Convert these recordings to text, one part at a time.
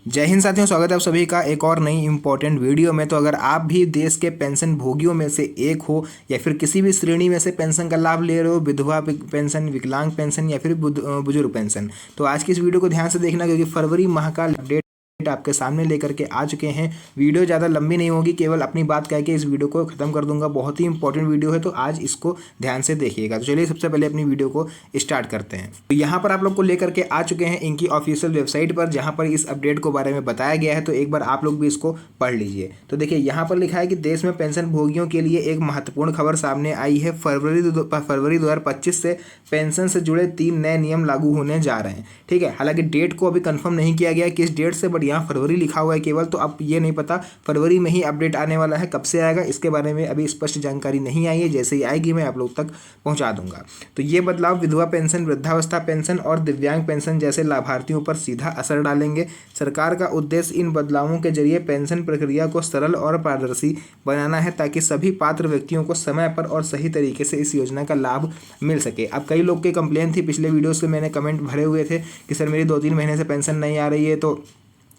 जय हिंद साथियों, स्वागत है आप सभी का एक और नई इंपॉर्टेंट वीडियो में। तो अगर आप भी देश के पेंशन भोगियों में से एक हो या फिर किसी भी श्रेणी में से पेंशन का लाभ ले रहे हो, विधवा पेंशन, विकलांग पेंशन या फिर बुजुर्ग पेंशन, तो आज की इस वीडियो को ध्यान से देखना, क्योंकि फरवरी माह का अपडेट आपके सामने लेकर के आ चुके हैं। वीडियो ज़्यादा लंबी नहीं होगी, केवल अपनी बात कह के इस वीडियो को खत्म कर दूंगा। बहुत ही इंपॉर्टेंट वीडियो है, तो आज इसको ध्यान से देखिएगा। तो चलिए सबसे पहले अपनी वीडियो को स्टार्ट करते हैं। तो यहाँ पर आप लोग को लेकर के आ चुके हैं इनकी ऑफिशियल वेबसाइट पर, जहाँ पर इस अपडेट को बारे में बताया गया है। तो एक बार आप लोग भी इसको पढ़ लीजिए। तो देखिए यहाँ पर लिखा है कि देश में पेंशन भोगियों के लिए एक महत्वपूर्ण खबर सामने आई है। फरवरी 2025 से पेंशन से जुड़े 3 नए नियम लागू होने जा रहे हैं। ठीक है, हालांकि डेट को अभी कंफर्म नहीं किया गया किस डेट से, बट यहाँ फरवरी लिखा हुआ है केवल। तो अब ये नहीं पता फरवरी में ही अपडेट आने वाला है, कब से आएगा इसके बारे में अभी स्पष्ट जानकारी नहीं आई है। जैसे ही आएगी मैं आप लोग तक पहुंचा दूंगा। तो ये बदलाव विधवा पेंशन, वृद्धावस्था पेंशन और दिव्यांग पेंशन जैसे लाभार्थियों पर सीधा असर डालेंगे। सरकार का उद्देश्य इन बदलावों के जरिए पेंशन प्रक्रिया को सरल और पारदर्शी बनाना है, ताकि सभी पात्र व्यक्तियों को समय पर और सही तरीके से इस योजना का लाभ मिल सके। अब कई लोग के कंप्लेन थी, पिछले वीडियो से मैंने कमेंट भरे हुए थे कि सर मेरी 2-3 महीने से पेंशन नहीं आ रही है, तो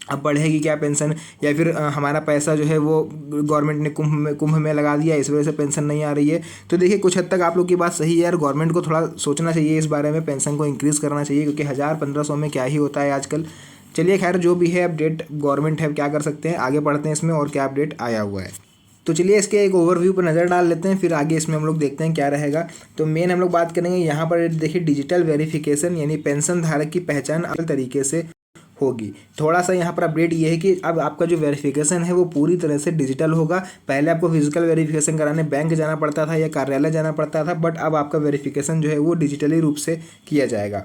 अब बढ़ेगी क्या पेंशन, या फिर हमारा पैसा जो है वो गवर्नमेंट ने कुंभ में लगा दिया, इस वजह से पेंशन नहीं आ रही है। तो देखिए कुछ हद तक आप लोग की बात सही है यार, गवर्नमेंट को थोड़ा सोचना चाहिए इस बारे में, पेंशन को इंक्रीज़ करना चाहिए, क्योंकि 1000-1500 में क्या ही होता है आजकल। चलिए खैर, जो भी है अपडेट गवर्नमेंट है, क्या कर सकते हैं, आगे बढ़ते हैं इसमें और क्या अपडेट आया हुआ है। तो चलिए इसके एक ओवरव्यू पर नज़र डाल लेते हैं, फिर आगे इसमें हम लोग देखते हैं क्या रहेगा। तो मेन हम लोग बात करेंगे यहाँ पर, देखिए डिजिटल वेरिफिकेशन, यानी पेंशन धारक की पहचान अलग तरीके से होगी। थोड़ा सा यहाँ पर अपडेट ये है कि अब आपका जो वेरिफिकेशन है वो पूरी तरह से डिजिटल होगा। पहले आपको फिजिकल वेरिफिकेशन कराने बैंक जाना पड़ता था या कार्यालय जाना पड़ता था, बट अब आपका वेरिफिकेशन जो है वो डिजिटली रूप से किया जाएगा।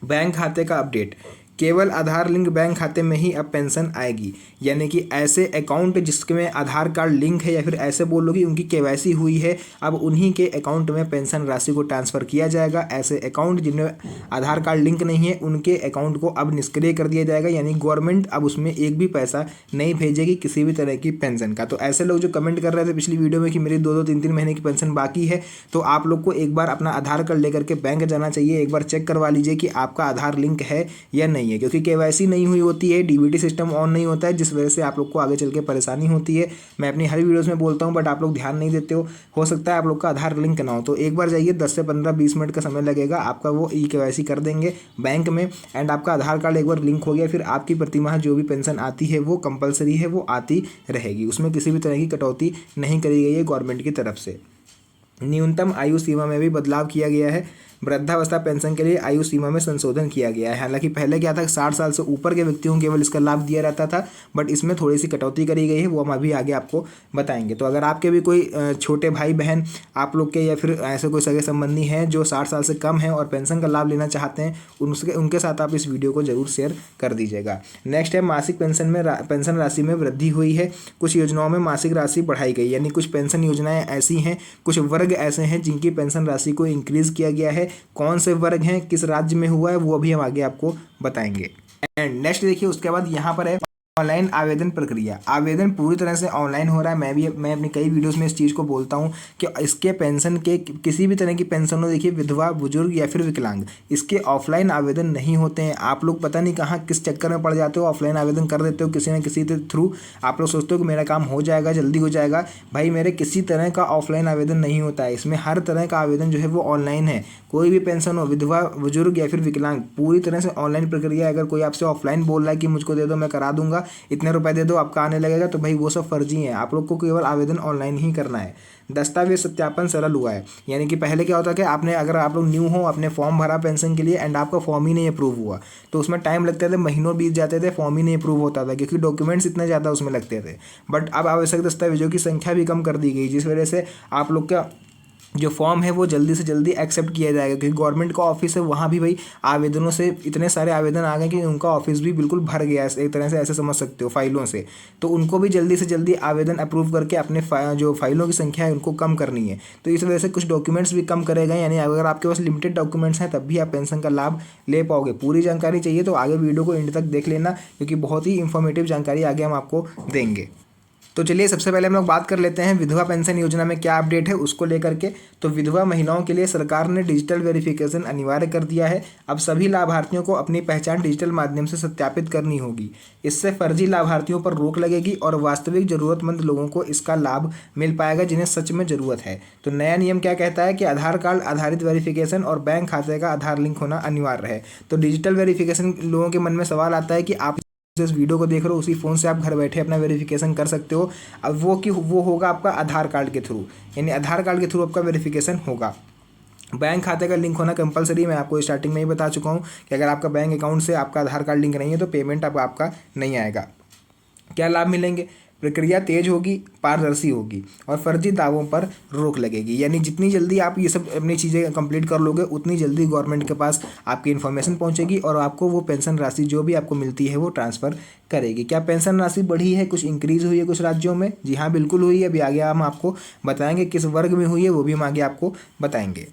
बैंक खाते का अपडेट, केवल आधार लिंक बैंक खाते में ही अब पेंशन आएगी। यानी कि ऐसे अकाउंट जिसमें आधार कार्ड लिंक है, या फिर ऐसे बोल लो कि उनकी केवाईसी हुई है, अब उन्हीं के अकाउंट में पेंशन राशि को ट्रांसफ़र किया जाएगा। ऐसे अकाउंट जिनमें आधार कार्ड लिंक नहीं है, उनके अकाउंट को अब निष्क्रिय कर दिया जाएगा। यानी गवर्नमेंट अब उसमें एक भी पैसा नहीं भेजेगी किसी भी तरह की पेंशन का। तो ऐसे लोग जो कमेंट कर रहे थे पिछली वीडियो में कि मेरी 2-2, 3-3 महीने की पेंशन बाकी है, तो आप लोग को एक बार अपना आधार कार्ड लेकर के बैंक जाना चाहिए। एक बार चेक करवा लीजिए कि आपका आधार लिंक है या नहीं है, क्योंकि केवाईसी नहीं हुई होती है, डीबीटी सिस्टम ऑन नहीं होता है, जिस वजह से आप लोग को आगे चल के परेशानी होती है। मैं अपनी हर वीडियोस में बोलता हूं, बट आप लोग ध्यान नहीं देते हो सकता है आप लोग का आधार लिंक ना हो। तो एक बार जाइए, 10 से 15-20 मिनट का समय लगेगा, आपका वो केवाईसी कर देंगे बैंक में, एंड आपका आधार कार्ड एक बार लिंक हो गया, फिर आपकी प्रतिमाह जो भी पेंशन आती है वो कंपलसरी है, वो आती रहेगी। उसमें किसी भी तरह की कटौती नहीं करी गई है गवर्नमेंट की तरफ से। न्यूनतम आयु सीमा में भी बदलाव किया गया है। वृद्धावस्था पेंशन के लिए आयु सीमा में संशोधन किया गया है। हालांकि पहले क्या था, 60 साल से ऊपर के व्यक्तियों को केवल इसका लाभ दिया रहता था, बट इसमें थोड़ी सी कटौती करी गई है, वो हम अभी आगे आपको बताएंगे। तो अगर आपके भी कोई छोटे भाई बहन आप लोग के, या फिर ऐसे कोई सगे संबंधी हैं जो 60 साल से कम हैं और पेंशन का लाभ लेना चाहते हैं, उनके साथ आप इस वीडियो को जरूर शेयर कर दीजिएगा। नेक्स्ट है, मासिक पेंशन राशि में वृद्धि हुई है। कुछ योजनाओं में मासिक राशि बढ़ाई गई, यानी कुछ पेंशन योजनाएं ऐसी हैं, कुछ वर्ग ऐसे हैं जिनकी पेंशन राशि को इंक्रीज किया गया है। कौन से वर्ग हैं, किस राज्य में हुआ है, वो अभी हम आगे आपको बताएंगे। एंड नेक्स्ट देखिए, उसके बाद यहाँ पर है ऑनलाइन आवेदन प्रक्रिया। आवेदन पूरी तरह से ऑनलाइन हो रहा है। मैं अपनी कई वीडियोस में इस चीज़ को बोलता हूँ कि इसके पेंशन के, किसी भी तरह की पेंशन हो, देखिए विधवा, बुजुर्ग या फिर विकलांग, इसके ऑफलाइन आवेदन नहीं होते हैं। आप लोग पता नहीं कहाँ किस चक्कर में पड़ जाते हो, ऑफलाइन आवेदन कर देते हो किसी न किसी के थ्रू। आप लोग सोचते हो कि मेरा काम हो जाएगा, जल्दी हो जाएगा। भाई मेरे किसी तरह का ऑफलाइन आवेदन नहीं होता है, इसमें हर तरह का आवेदन जो है वो ऑनलाइन है। कोई भी पेंशन हो, विधवा, बुजुर्ग या फिर विकलांग, पूरी तरह से ऑनलाइन प्रक्रिया। अगर कोई आपसे ऑफलाइन बोल रहा है कि मुझको दे दो, मैं करा दूंगा, इतने रुपए दे दो, आपका आने लगेगा, तो भाई वो सब फर्जी है। आप लोग को केवल आवेदन ऑनलाइन ही करना है। दस्तावेज सत्यापन सरल हुआ है। यानी कि पहले क्या होता है कि आपने, अगर आप लोग न्यू हो, आपने फॉर्म भरा पेंशन के लिए एंड आपका फॉर्म ही नहीं अप्रूव हुआ, तो उसमें टाइम लगते थे, महीनों बीत जाते थे, फॉर्म ही नहीं अप्रूव होता था, क्योंकि डॉक्यूमेंट्स इतने ज़्यादा उसमें लगते थे। बट अब आवश्यक दस्तावेजों की संख्या भी कम कर दी गई, जिस वजह से आप लोग का जो फॉर्म है वो जल्दी से जल्दी एक्सेप्ट किया जाएगा। क्योंकि गवर्नमेंट का ऑफिस है, वहाँ भी भाई आवेदनों से इतने सारे आवेदन आ गए कि उनका ऑफिस भी बिल्कुल भर गया है, एक तरह से ऐसे समझ सकते हो, फाइलों से। तो उनको भी जल्दी से जल्दी आवेदन अप्रूव करके अपने जो फाइलों की संख्या है उनको कम करनी है। तो इस वजह से कुछ डॉक्यूमेंट्स भी कम करे गए। यानी अगर आपके पास लिमिटेड डॉक्यूमेंट्स हैं तब भी आप पेंशन का लाभ ले पाओगे। पूरी जानकारी चाहिए तो आगे वीडियो को एंड तक देख लेना, क्योंकि बहुत ही इंफॉर्मेटिव जानकारी आगे हम आपको देंगे। तो चलिए सबसे पहले हम लोग बात कर लेते हैं विधवा पेंशन योजना में क्या अपडेट है उसको लेकर के। तो विधवा महिलाओं के लिए सरकार ने डिजिटल वेरिफिकेशन अनिवार्य कर दिया है। अब सभी लाभार्थियों को अपनी पहचान डिजिटल माध्यम से सत्यापित करनी होगी। इससे फर्जी लाभार्थियों पर रोक लगेगी और वास्तविक जरूरतमंद लोगों को इसका लाभ मिल पाएगा जिन्हें सच में जरूरत है। तो नया नियम क्या कहता है कि आधार कार्ड आधारित वेरिफिकेशन और बैंक खाते का आधार लिंक होना अनिवार्य है। तो डिजिटल वेरिफिकेशन, लोगों के मन में सवाल आता है कि आप जिस वीडियो को देख रहे हो उसी फ़ोन से आप घर बैठे अपना वेरिफिकेशन कर सकते हो। अब वो होगा आपका आधार कार्ड के थ्रू, यानी आधार कार्ड के थ्रू आपका वेरिफिकेशन होगा। बैंक खाते का लिंक होना कंपलसरी, मैं आपको स्टार्टिंग में ही बता चुका हूँ कि अगर आपका बैंक अकाउंट से आपका आधार कार्ड लिंक नहीं है तो पेमेंट अब आपका नहीं आएगा। क्या लाभ मिलेंगे? प्रक्रिया तेज होगी, पारदर्शी होगी और फर्जी दावों पर रोक लगेगी। यानी जितनी जल्दी आप ये सब अपनी चीज़ें कंप्लीट कर लोगे उतनी जल्दी गवर्नमेंट के पास आपकी इन्फॉर्मेशन पहुंचेगी और आपको वो पेंशन राशि जो भी आपको मिलती है वो ट्रांसफ़र करेगी। क्या पेंशन राशि बढ़ी है, कुछ इंक्रीज़ हुई है कुछ राज्यों में? जी हाँ, बिल्कुल हुई है। अभी आगे हम आपको बताएंगे किस वर्ग में हुई है, वो भी हम आगे आपको बताएंगे।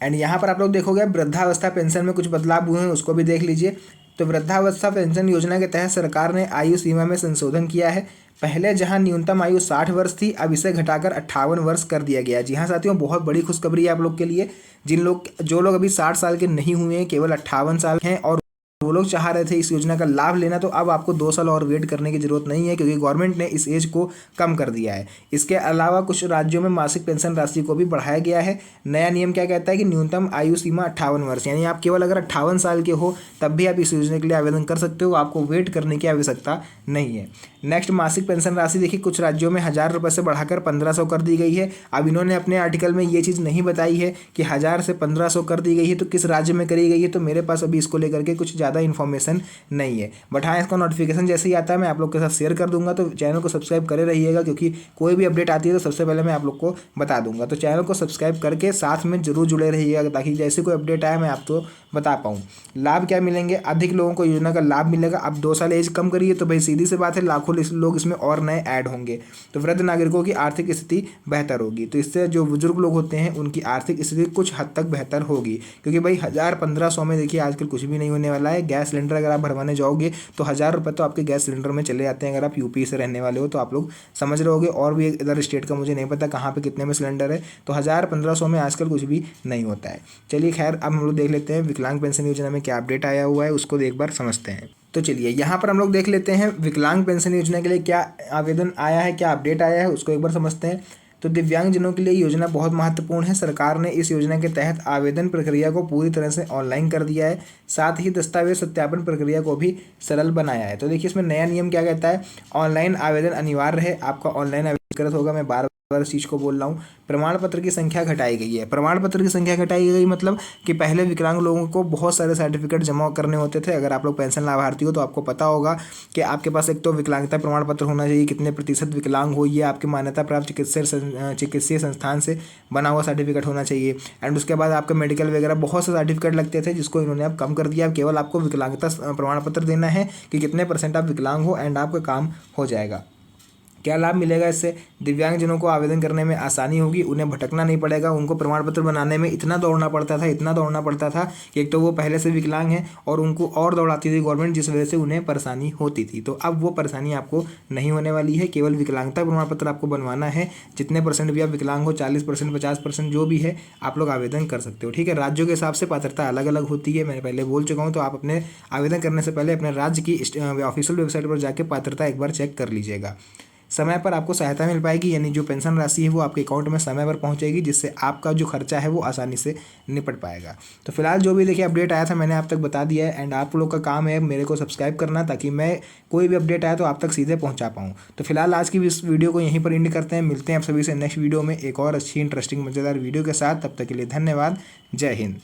एंड यहाँ पर आप लोग देखोगे वृद्धावस्था पेंशन में कुछ बदलाव हुए हैं, उसको भी देख लीजिए। तो वृद्धावस्था पेंशन योजना के तहत सरकार ने आयु सीमा में संशोधन किया है। पहले जहां न्यूनतम आयु 60 वर्ष थी, अब इसे घटाकर 58 वर्ष कर दिया गया है। जी हाँ साथियों, बहुत बड़ी खुशखबरी है आप लोग के लिए। जो लोग अभी 60 साल के नहीं हुए हैं, केवल 58 साल हैं और वो लोग चाह रहे थे इस योजना का लाभ लेना, तो अब आपको 2 साल और वेट करने की जरूरत नहीं है क्योंकि गवर्नमेंट ने इस एज को कम कर दिया है। इसके अलावा कुछ राज्यों में मासिक पेंशन राशि को भी बढ़ाया गया है। नया नियम क्या कहता है कि न्यूनतम आयु सीमा 58 वर्ष, यानी आप केवल अगर 58 साल के हो तब भी आप इस योजना के लिए आवेदन कर सकते हो, आपको वेट करने की आवश्यकता नहीं है। नेक्स्ट, मासिक पेंशन राशि देखिए कुछ राज्यों में 1000 रुपये से बढ़ाकर 1500 कर दी गई है। अब इन्होंने अपने आर्टिकल में ये चीज़ नहीं बताई है कि 1000 से 1500 कर दी गई है तो किस राज्य में करी गई है, तो मेरे पास अभी इसको लेकर के कुछ ज़्यादा इन्फॉर्मेशन नहीं है। बट हाँ, इसका नोटिफिकेशन जैसे ही आता है मैं आप लोग के साथ शेयर कर दूंगा, तो चैनल को सब्सक्राइब करे रहिएगा क्योंकि कोई भी अपडेट आती है तो सबसे पहले मैं आप लोग को बता दूंगा। तो चैनल को सब्सक्राइब करके साथ में जरूर जुड़े रहिएगा ताकि जैसे कोई अपडेट आए मैं आपको बता पाऊँ। लाभ क्या मिलेंगे? अधिक लोगों को योजना का लाभ मिलेगा। अब 2 साल एज कम करिए तो भाई सीधी सी बात है लाखों लोग इसमें और नए ऐड होंगे। तो वृद्ध नागरिकों की आर्थिक स्थिति बेहतर होगी, तो इससे जो बुजुर्ग लोग होते हैं उनकी आर्थिक स्थिति कुछ हद तक बेहतर होगी क्योंकि भाई 1000-1500 में देखिए आजकल कुछ भी नहीं होने वाला है। गैस सिलेंडर अगर आप भरवाने जाओगे तो 1000 रुपये तो आपके गैस सिलेंडर में चले जाते हैं। अगर आप यूपी से रहने वाले हो तो आप लोग समझ रहे होगे, और भी इधर स्टेट का मुझे नहीं पता कहाँ पे कितने में सिलेंडर है। तो 1000-1500 में आजकल कुछ भी नहीं होता है। चलिए खैर, अब हम लोग देख लेते हैं विकलांग पेंशन योजना में क्या अपडेट आया हुआ है, उसको एक बार समझते हैं। तो चलिए यहाँ पर हम लोग देख लेते हैं विकलांग पेंशन योजना के लिए क्या आवेदन आया है, क्या अपडेट आया है, उसको एक बार समझते हैं। तो दिव्यांगजनों के लिए योजना बहुत महत्वपूर्ण है। सरकार ने इस योजना के तहत आवेदन प्रक्रिया को पूरी तरह से ऑनलाइन कर दिया है, साथ ही दस्तावेज सत्यापन प्रक्रिया को भी सरल बनाया है। तो देखिए इसमें नया नियम क्या कहता है, ऑनलाइन आवेदन अनिवार्य है, आपका ऑनलाइन आवेदन होगा। मैं बार इस चीज़ को बोल रहा हूँ। प्रमाण पत्र की संख्या घटाई गई है। प्रमाण पत्र की संख्या घटाई गई मतलब कि पहले विकलांग लोगों को बहुत सारे सर्टिफिकेट जमा करने होते थे। अगर आप लोग पेंशन लाभार्थी हो तो आपको पता होगा कि आपके पास एक तो विकलांगता प्रमाण पत्र होना चाहिए, कितने प्रतिशत विकलांग हो, ये आपके मान्यता प्राप्त चिकित्सीय संस्थान से बना हुआ सर्टिफिकेट होना चाहिए। एंड उसके बाद आपके मेडिकल वगैरह बहुत से सर्टिफिकेट लगते थे जिसको इन्होंने अब कम कर दिया। अब केवल आपको विकलांगता प्रमाण पत्र देना है कि कितने % आप विकलांग हो एंड आपका काम हो जाएगा। क्या लाभ मिलेगा इससे? दिव्यांगजनों को आवेदन करने में आसानी होगी, उन्हें भटकना नहीं पड़ेगा। उनको प्रमाण पत्र बनाने में इतना दौड़ना पड़ता था कि एक तो वो पहले से विकलांग हैं और उनको और दौड़ाती थी गवर्नमेंट, जिस वजह से उन्हें परेशानी होती थी। तो अब वो परेशानी आपको नहीं होने वाली है। केवल विकलांगता प्रमाण पत्र आपको बनवाना है। जितने % भी आप विकलांग हो, 40%, 50% जो भी है, आप लोग आवेदन कर सकते हो। ठीक है, राज्यों के हिसाब से पात्रता अलग अलग होती है, मैं पहले बोल चुका हूँ। तो आप अपने आवेदन करने से पहले अपने राज्य की ऑफिशियल वेबसाइट पर जाकर पात्रता एक बार चेक कर लीजिएगा। समय पर आपको सहायता मिल पाएगी, यानी जो पेंशन राशि है वो आपके अकाउंट में समय पर पहुंचेगी, जिससे आपका जो खर्चा है वो आसानी से निपट पाएगा। तो फिलहाल जो भी देखिए अपडेट आया था मैंने आप तक बता दिया है। एंड आप लोग का काम है मेरे को सब्सक्राइब करना ताकि मैं कोई भी अपडेट आया तो आप तक सीधे पहुँचा पाऊँ। तो फिलहाल आज की इस वीडियो को यहीं पर एंड करते हैं। मिलते हैं आप सभी से नेक्स्ट वीडियो में एक और अच्छी इंटरेस्टिंग मज़ेदार वीडियो के साथ। तब तक के लिए धन्यवाद। जय हिंद।